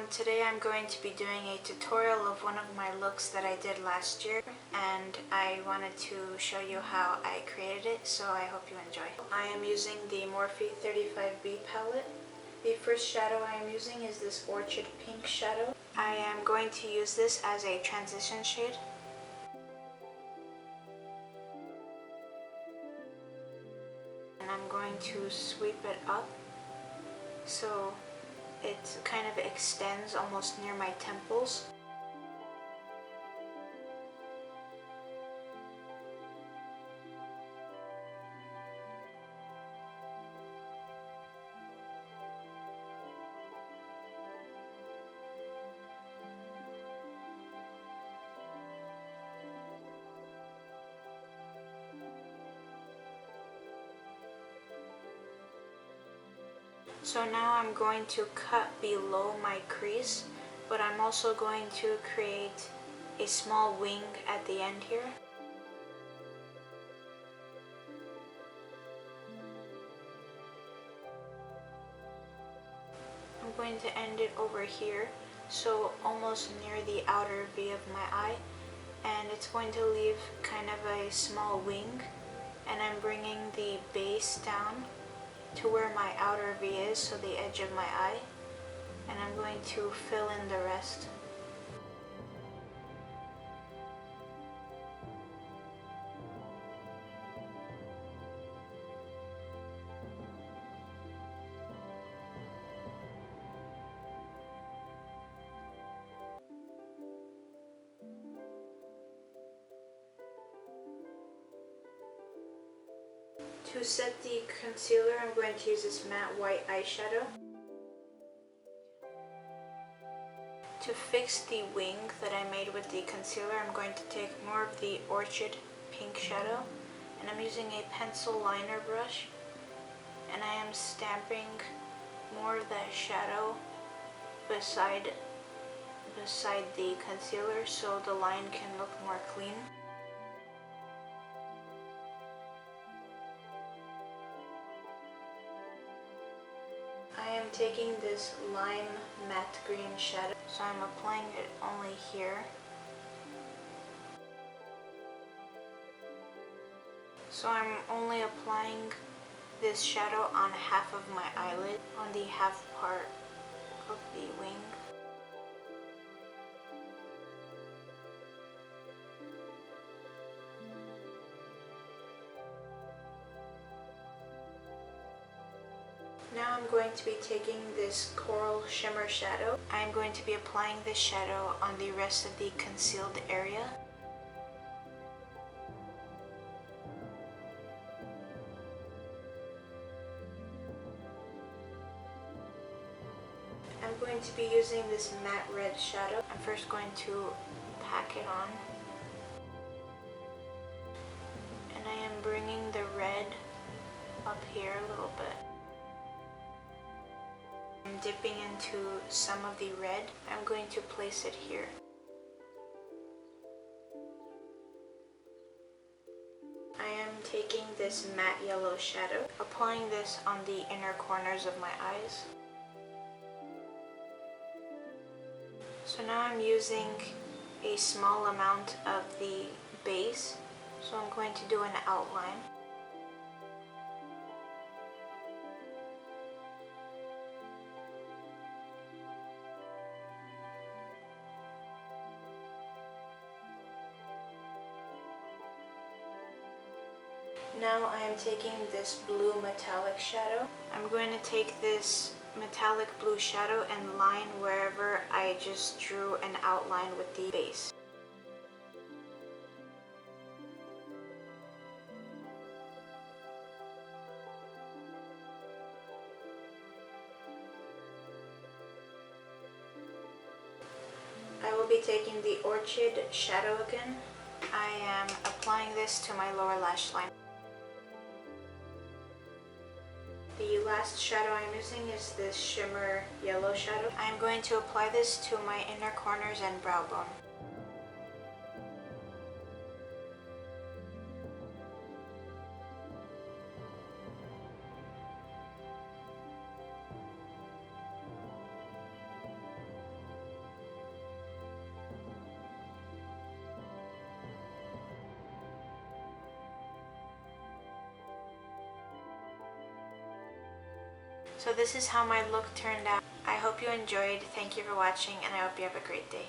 Today I'm going to be doing a tutorial of one of my looks that I did last year, and I wanted to show you how I created it, so I hope you enjoy. I am using the Morphe 35b palette. The first shadow I am using is this Orchid pink shadow. I am going to use this as a transition shade. And I'm going to sweep it up so it kind of extends almost near my temples. So now I'm going to cut below my crease, but I'm also going to create a small wing at the end here. I'm going to end it over here, so almost near the outer V of my eye, and it's going to leave kind of a small wing, and I'm bringing the base down to where my outer V is, so the edge of my eye, and I'm going to fill in the rest. To set the concealer, I'm going to use this matte white eyeshadow. To fix the wing that I made with the concealer, I'm going to take more of the Orchid pink shadow, and I'm using a pencil liner brush, and I am stamping more of that shadow beside the concealer so the line can look more clean. I am taking this lime matte green shadow, so I'm applying it only here. So I'm only applying this shadow on half of my eyelid, on the half part of the wing. Now I'm going to be taking this coral shimmer shadow. I'm going to be applying this shadow on the rest of the concealed area. I'm going to be using this matte red shadow. I'm first going to pack it on. And I am bringing the red up here a little bit. I'm dipping into some of the red. I'm going to place it here. I am taking this matte yellow shadow, applying this on the inner corners of my eyes. So now I'm using a small amount of the base, so I'm going to do an outline. Now I am taking this blue metallic shadow. I'm going to take this metallic blue shadow and line wherever I just drew an outline with the base. I will be taking the Orchid shadow again. I am applying this to my lower lash line. The last shadow I'm using is this shimmer yellow shadow. I'm going to apply this to my inner corners and brow bone. So this is how my look turned out. I hope you enjoyed. Thank you for watching, and I hope you have a great day.